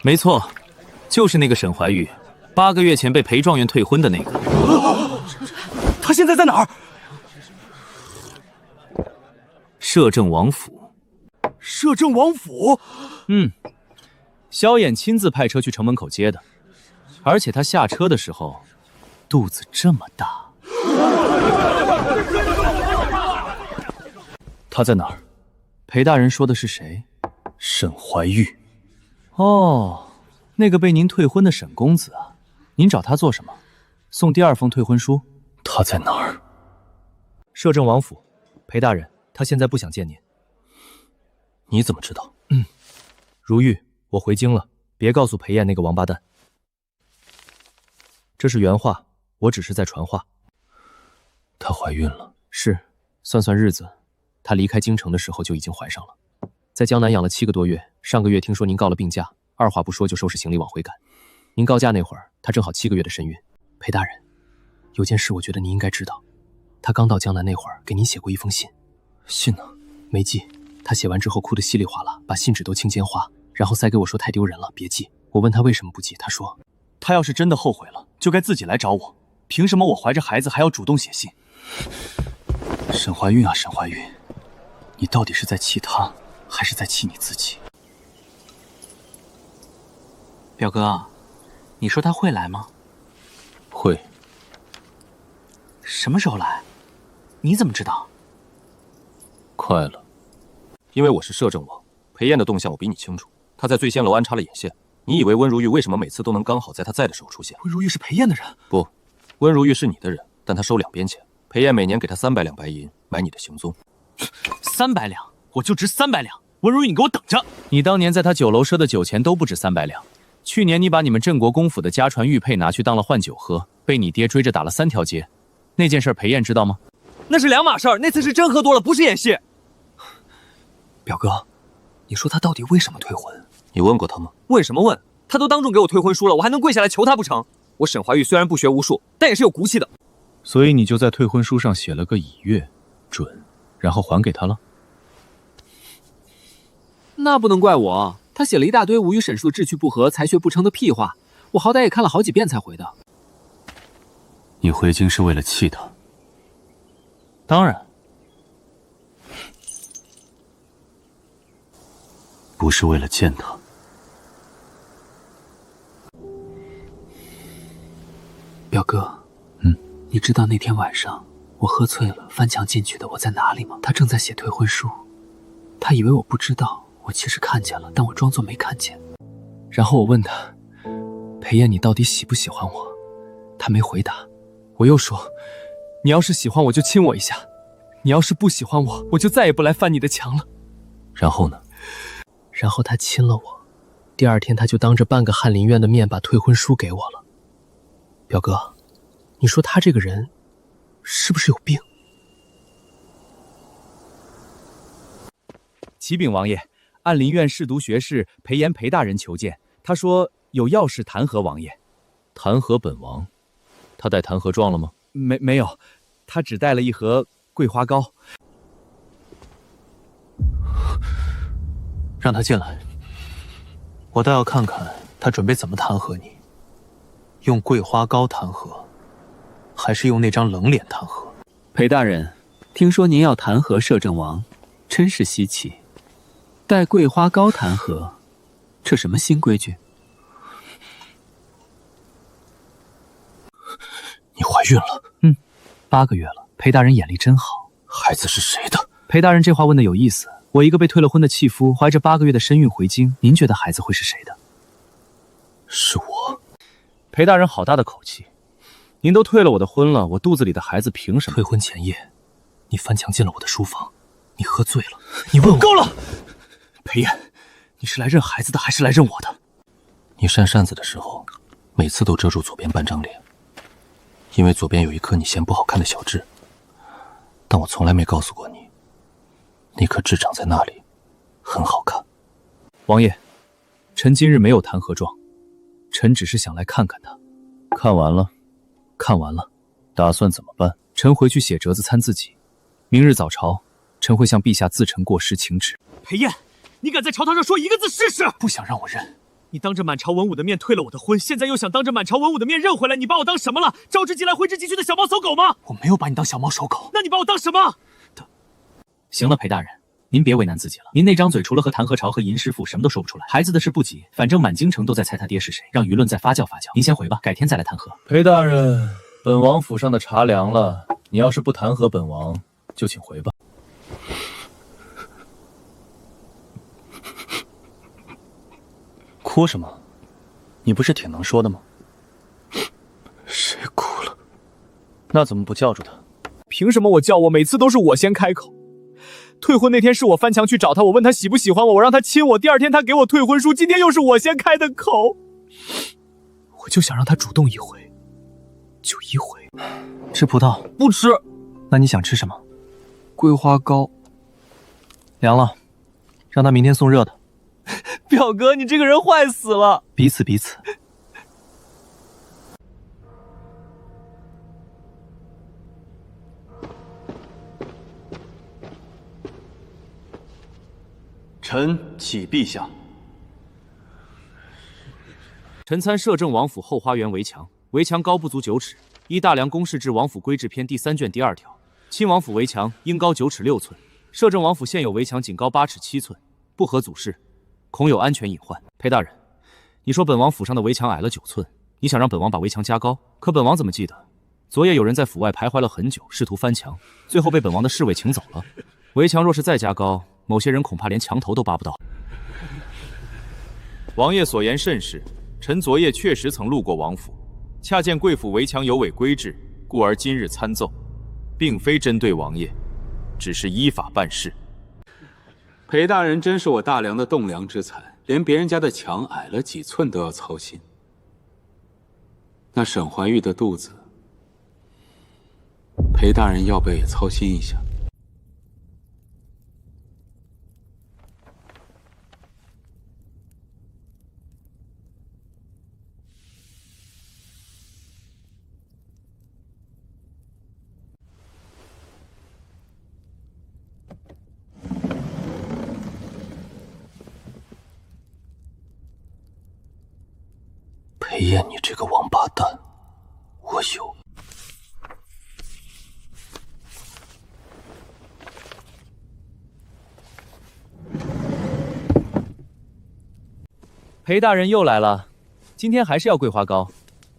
没错，就是那个沈怀玉，8个月前被裴状元退婚的那个。他现在在哪儿？摄政王府。摄政王府？萧衍亲自派车去城门口接的，而且他下车的时候，肚子这么大。他在哪儿？裴大人说的是谁？沈怀玉。哦，那个被您退婚的沈公子啊，您找他做什么？送第2封退婚书？他在哪儿？摄政王府。裴大人，他现在不想见您。你怎么知道？如玉，我回京了，别告诉裴燕那个王八蛋。这是原话，我只是在传话。她怀孕了？是，算算日子，她离开京城的时候就已经怀上了，在江南养了7个多月。上个月听说您告了病假，二话不说就收拾行李往回赶。您告假那会儿，她正好7个月的身孕。裴大人，有件事我觉得您应该知道，她刚到江南那会儿给您写过一封信。信呢？没寄。她写完之后哭得稀里哗啦，把信纸都青间花，然后塞给我说太丢人了，别寄。我问她为什么不寄，她说她要是真的后悔了，就该自己来找我，凭什么我怀着孩子还要主动写信？沈怀孕啊，沈怀孕，你到底是在气她，还是在气你自己？表哥，你说他会来吗？会。什么时候来？你怎么知道？快了，因为我是摄政王，裴燕的动向我比你清楚。她在醉仙楼安插了眼线，你以为温如玉为什么每次都能刚好在她在的时候出现？温如玉是裴燕的人？不，温如玉是你的人，但她收2边钱。裴燕每年给她300两白银买你的行踪。300两，我就值300两。温如玉，你给我等着！你当年在他酒楼赊的酒钱都不止300两。去年你把你们镇国公府的家传玉佩拿去当了换酒喝，被你爹追着打了3条街。那件事裴燕知道吗？那是2码事儿，那次是真喝多了，不是演戏。表哥，你说他到底为什么退婚？你问过他吗？问什么问？他都当众给我退婚书了，我还能跪下来求他不成？我沈怀玉虽然不学无术，但也是有骨气的。所以你就在退婚书上写了个已阅准，然后还给他了？那不能怪我，他写了一大堆我与沈叔的志趣不合、才学不成的屁话，我好歹也看了好几遍才回的。你回京是为了气他？当然。不是为了见他。表哥，你知道那天晚上我喝醉了翻墙进去的我在哪里吗？他正在写退婚书，他以为我不知道，我其实看见了，但我装作没看见。然后我问他，裴燕，你到底喜不喜欢我？他没回答。我又说，你要是喜欢我就亲我一下，你要是不喜欢我，我就再也不来翻你的墙了。然后呢？然后他亲了我，第2天他就当着半个翰林院的面把退婚书给我了。表哥，你说他这个人是不是有病？启禀王爷，翰林院侍读学士裴炎裴大人求见，他说有要事弹劾王爷。弹劾本王？他带弹劾状了吗？没有，他只带了一盒桂花糕。让他进来，我倒要看看他准备怎么弹劾你。用桂花糕弹劾，还是用那张冷脸弹劾？裴大人，听说您要弹劾摄政王，真是稀奇。带桂花糕弹劾，这什么新规矩？你怀孕了？8个月了。裴大人眼力真好。孩子是谁的？裴大人这话问的有意思。我一个被退了婚的弃夫，怀着8个月的身孕回京，您觉得孩子会是谁的？是我。裴大人好大的口气，您都退了我的婚了，我肚子里的孩子凭什么？退婚前夜，你翻墙进了我的书房，你喝醉了，你问我。够了，裴燕，你是来认孩子的，还是来认我的？你扇扇子的时候，每次都遮住左边半张脸，因为左边有一颗你嫌不好看的小痣，但我从来没告诉过你。那颗痣长在那里，很好看。王爷，臣今日没有弹劾状，臣只是想来看看他。看完了？看完了。打算怎么办？臣回去写折子参自己，明日早朝，臣会向陛下自陈过失请旨。裴燕，你敢在朝堂上说一个字试试？不想让我认，你当着满朝文武的面退了我的婚，现在又想当着满朝文武的面认回来，你把我当什么了？招之即来，挥之即去的小猫走狗吗？我没有把你当小猫守狗，那你把我当什么？行了，裴大人，您别为难自己了。您那张嘴除了和谭和朝和尹师傅什么都说不出来。孩子的事不急，反正满京城都在猜他爹是谁，让舆论再发酵发酵。您先回吧，改天再来谈和。裴大人，本王府上的茶凉了，你要是不弹劾本王，就请回吧。哭什么？你不是挺能说的吗？谁哭了？那怎么不叫住他？凭什么我叫我每次都是我先开口？退婚那天是我翻墙去找他，我问他喜不喜欢我，我让他亲我，第二天他给我退婚书，今天又是我先开的口。我就想让他主动一回，就一回。吃葡萄不吃。那你想吃什么？桂花糕。凉了，让他明天送热的。表哥，你这个人坏死了。彼此彼此。臣启陛下。臣参摄政王府后花园围墙，围墙高不足9尺，依大梁公事制王府规制篇第3卷第2条，亲王府围墙应高9尺6寸。摄政王府现有围墙仅高8尺7寸，不合祖制，恐有安全隐患。裴大人，你说本王府上的围墙矮了9寸，你想让本王把围墙加高，可本王怎么记得昨夜有人在府外徘徊了很久，试图翻墙，最后被本王的侍卫请走了。围墙若是再加高，某些人恐怕连墙头都扒不到。王爷所言甚是，臣昨夜确实曾路过王府，恰见贵府围墙有违规制，故而今日参奏，并非针对王爷，只是依法办事。裴大人真是我大梁的栋梁之才，连别人家的墙矮了几寸都要操心。那沈怀玉的肚子，裴大人要不要也操心一下？裴燕，你这个王八蛋，我有。裴大人又来了，今天还是要桂花糕。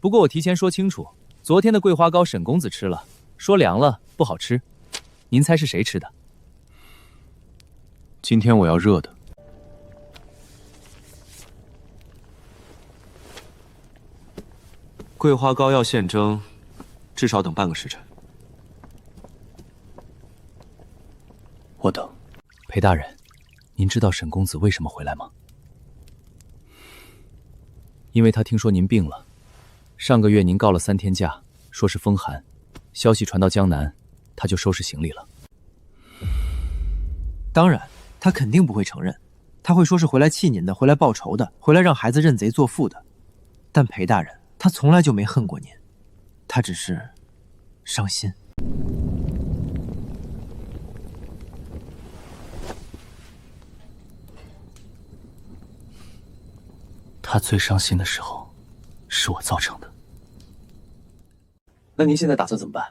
不过我提前说清楚，昨天的桂花糕沈公子吃了，说凉了不好吃。您猜是谁吃的？今天我要热的。桂花糕要现蒸，至少等半个时辰。我等。裴大人，您知道沈公子为什么回来吗？因为他听说您病了，上个月您告了3天假，说是风寒，消息传到江南，他就收拾行李了。当然，他肯定不会承认，他会说是回来气您的，回来报仇的，回来让孩子认贼作父的。但裴大人，他从来就没恨过您，他只是伤心。他最伤心的时候，是我造成的。那您现在打算怎么办？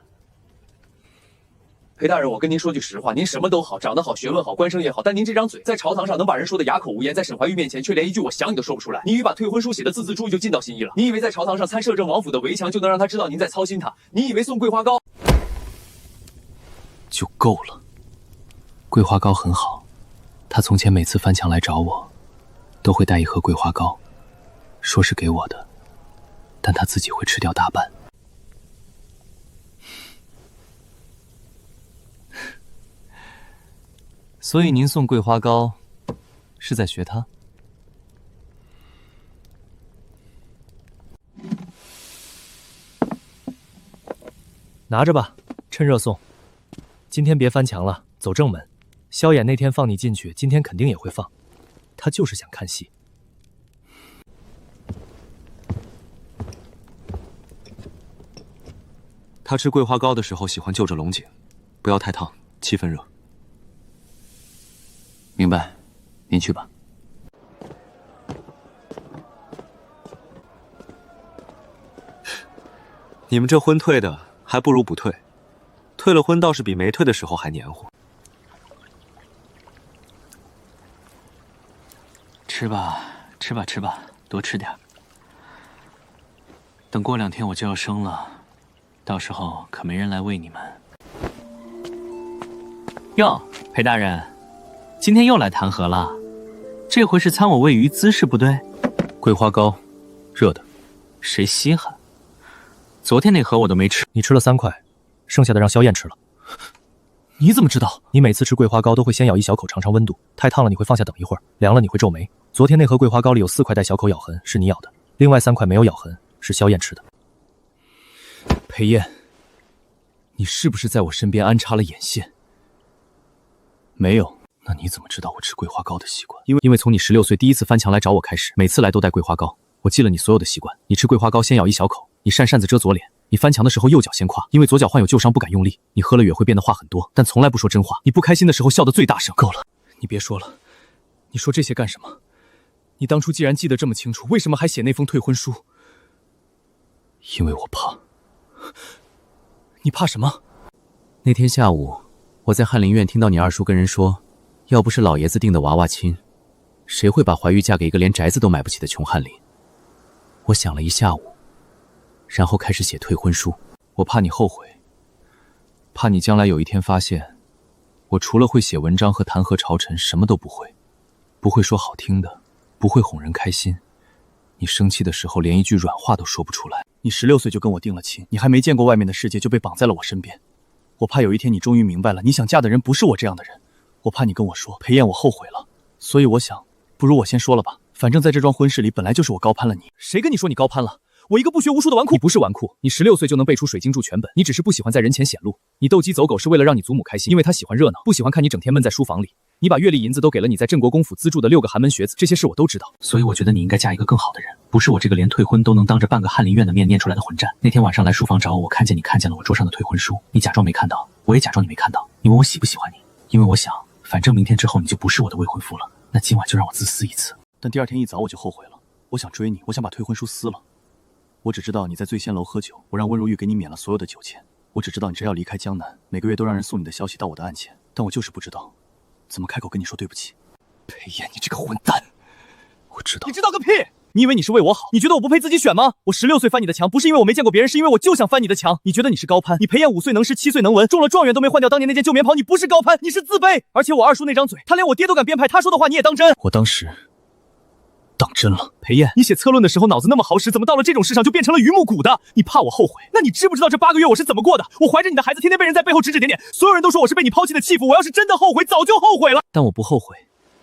裴大人，我跟您说句实话，您什么都好，长得好，学问好，官声也好，但您这张嘴在朝堂上能把人说的哑口无言，在沈怀玉面前却连一句我想你都说不出来。你以为把退婚书写的字字珠玑就尽到心意了？你以为在朝堂上参摄政王府的围墙就能让他知道您在操心他？你以为送桂花糕就够了。桂花糕很好，他从前每次翻墙来找我，都会带一盒桂花糕，说是给我的，但他自己会吃掉大半。所以您送桂花糕，是在学他？拿着吧，趁热送。今天别翻墙了，走正门。萧衍那天放你进去，今天肯定也会放。他就是想看戏。他吃桂花糕的时候喜欢就着龙井，不要太烫，气氛热。明白，您去吧。你们这婚退的，还不如不退。退了婚倒是比没退的时候还黏糊。吃吧，吃吧，吃吧，多吃点。等过2天我就要生了，到时候可没人来喂你们。哟，裴大人，今天又来谈和了，这回是参我喂鱼，姿势不对。桂花糕，热的，谁稀罕？昨天那盒我都没吃，你吃了3块，剩下的让萧燕吃了。你怎么知道？你每次吃桂花糕都会先咬一小口尝尝温度，太烫了你会放下等一会儿，凉了你会皱眉。昨天那盒桂花糕里有4块带小口咬痕，是你咬的，另外3块没有咬痕，是萧燕吃的。裴燕，你是不是在我身边安插了眼线？没有。那你怎么知道我吃桂花糕的习惯？因为从你16岁第一次翻墙来找我开始，每次来都带桂花糕，我记了你所有的习惯。你吃桂花糕先咬一小口，你扇扇子遮左脸，你翻墙的时候右脚先跨，因为左脚患有旧伤不敢用力。你喝了也会变得话很多，但从来不说真话。你不开心的时候笑得最大声。够了，你别说了，你说这些干什么？你当初既然记得这么清楚，为什么还写那封退婚书？因为我怕。你怕什么？那天下午，我在翰林院听到你二叔跟人说，要不是老爷子定的娃娃亲，谁会把怀玉嫁给一个连宅子都买不起的穷翰林？我想了一下午，然后开始写退婚书。我怕你后悔，怕你将来有一天发现，我除了会写文章和弹劾朝臣，什么都不会，不会说好听的，不会哄人开心。你生气的时候连一句软话都说不出来。你16岁就跟我定了亲，你还没见过外面的世界就被绑在了我身边。我怕有一天你终于明白了，你想嫁的人不是我这样的人。我怕你跟我说，裴燕，我后悔了。所以我想，不如我先说了吧。反正在这桩婚事里，本来就是我高攀了你。谁跟你说你高攀了？我一个不学无术的纨绔。你不是纨绔，你16岁就能背出水晶柱全本，你只是不喜欢在人前显露。你斗鸡走狗是为了让你祖母开心，因为她喜欢热闹，不喜欢看你整天闷在书房里。你把月例银子都给了你在镇国公府资助的6个寒门学子，这些事我都知道。所以我觉得你应该嫁一个更好的人，不是我这个连退婚都能当着半个翰林院的面念出来的混战。那天晚上来书房找我，看见你看见了我桌上的退婚书，你假装没看到，我也假装你没看到。你问我喜不喜欢你，因为我想，反正明天之后你就不是我的未婚夫了，那今晚就让我自私一次。但第2天一早我就后悔了，我想追你，我想把退婚书撕了。我只知道你在醉仙楼喝酒，我让温如玉给你免了所有的酒钱。我只知道你只要离开江南，每个月都让人送你的消息到我的案前，但我就是不知道怎么开口跟你说对不起。裴燕，你这个混蛋！我知道。你知道个屁！你以为你是为我好？你觉得我不配自己选吗？我16岁翻你的墙，不是因为我没见过别人，是因为我就想翻你的墙。你觉得你是高攀？你裴燕5岁能诗7岁能文，中了状元都没换掉当年那件旧棉袍，你不是高攀，你是自卑。而且我二叔那张嘴，他连我爹都敢编排，他说的话你也当真？我当时当真了。裴燕，你写策论的时候脑子那么好使，怎么到了这种事上就变成了榆木骨的？你怕我后悔？那你知不知道这8个月我是怎么过的？我怀着你的孩子，天天被人在背后指指点点，所有人都说我是被你抛弃的弃妇。我要是真的后悔，早就后悔了。但我不后悔。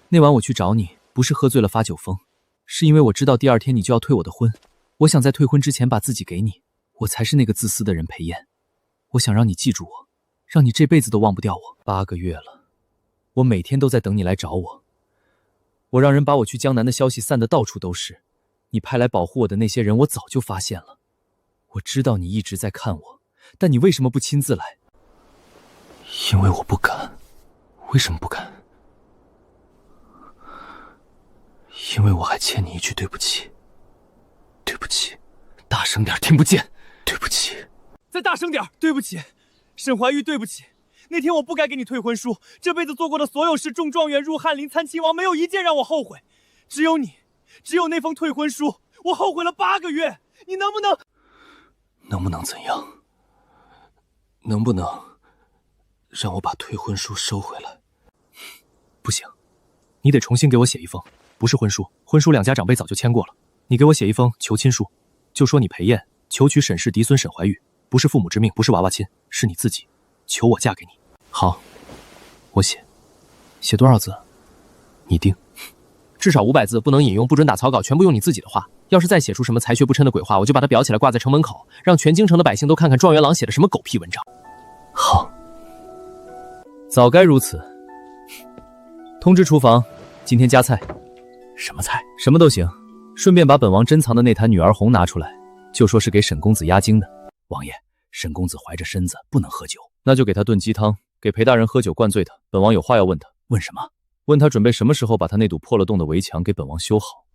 那晚我去找你，不是喝醉了发酒疯，是因为我知道第2天你就要退我的婚。我想在退婚之前把自己给你，我才是那个自私的人。裴燕，我想让你记住我，让你这辈子都忘不掉我。8个月了，我每天都在等你来找我。我让人把我去江南的消息散得到处都是，你派来保护我的那些人，我早就发现了。我知道你一直在看我，但你为什么不亲自来？因为我不敢。为什么不敢？因为我还欠你一句对不起。对不起，大声点，听不见。对不起，再大声点，对不起，沈怀玉，对不起。那天我不该给你退婚书，这辈子做过的所有事，中状元、入翰林、参亲王，没有一件让我后悔。只有你，只有那封退婚书，我后悔了8个月。你能不能怎样？能不能让我把退婚书收回来？不行，你得重新给我写一封，不是婚书，婚书2家长辈早就签过了。你给我写一封求亲书，就说你裴燕求娶沈氏嫡孙沈怀玉，不是父母之命，不是娃娃亲，是你自己求我嫁给你。好，我写多少字？你定。至少500字，不能引用，不准打草稿，全部用你自己的话。要是再写出什么才学不琛的鬼话，我就把它裱起来挂在城门口，让全京城的百姓都看看状元郎写的什么狗屁文章。好，早该如此。通知厨房，今天加菜。什么菜？什么都行，顺便把本王珍藏的那坛女儿红拿出来，就说是给沈公子压惊的。王爷，沈公子怀着身子不能喝酒，那就给他炖鸡汤，给裴大人喝酒灌醉他。本王有话要问他。问什么？问他准备什么时候把他那堵破了洞的围墙给本王修好。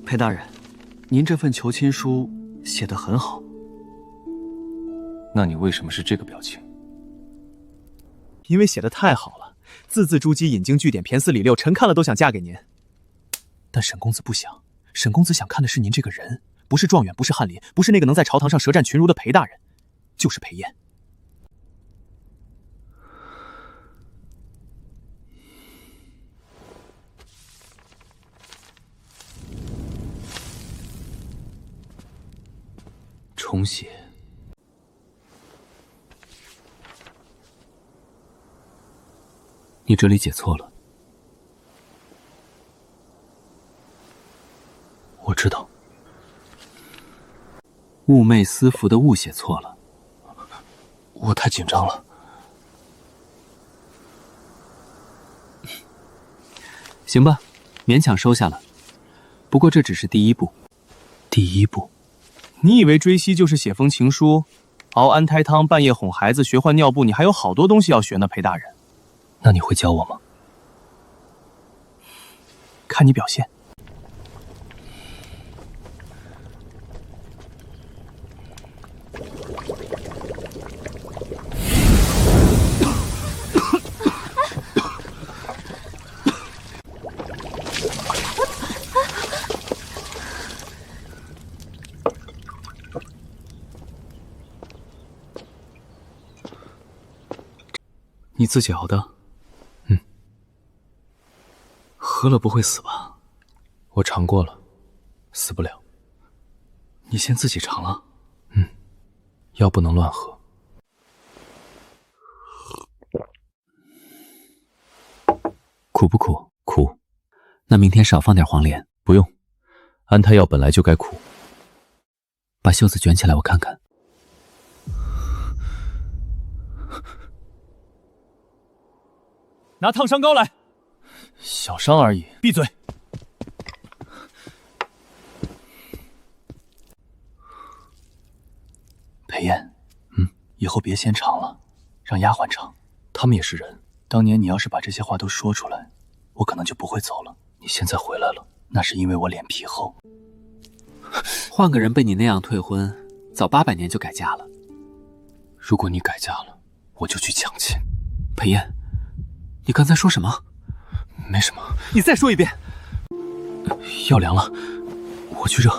裴大人，您这份求亲书写得很好。那你为什么是这个表情？因为写得太好了，字字珠玑，引经据典，骈思理六，臣看了都想嫁给您。但沈公子不想，沈公子想看的是您这个人，不是状元，不是翰林，不是那个能在朝堂上舌战群儒的裴大人，就是裴炎。重写。你这里写错了。我知道。寤寐思服的寤写错了。我太紧张了。行吧，勉强收下了。不过这只是第一步。第一步。你以为追西就是写封情书，熬安胎汤，半夜哄孩子，学换尿布，你还有好多东西要学呢，裴大人。那你会教我吗？看你表现。你自己熬的？喝了不会死吧？我尝过了，死不了。你先自己尝了？药不能乱喝。苦不苦？苦。那明天少放点黄连。不用，安胎药本来就该苦。把袖子卷起来，我看看。拿烫伤膏来。小伤而已。闭嘴！裴炎，以后别先尝了，让丫鬟尝。他们也是人。当年你要是把这些话都说出来，我可能就不会走了。你现在回来了，那是因为我脸皮厚。换个人被你那样退婚，早800年就改嫁了。如果你改嫁了，我就去抢亲。裴炎，你刚才说什么？没什么。你再说一遍。药凉了，我去热。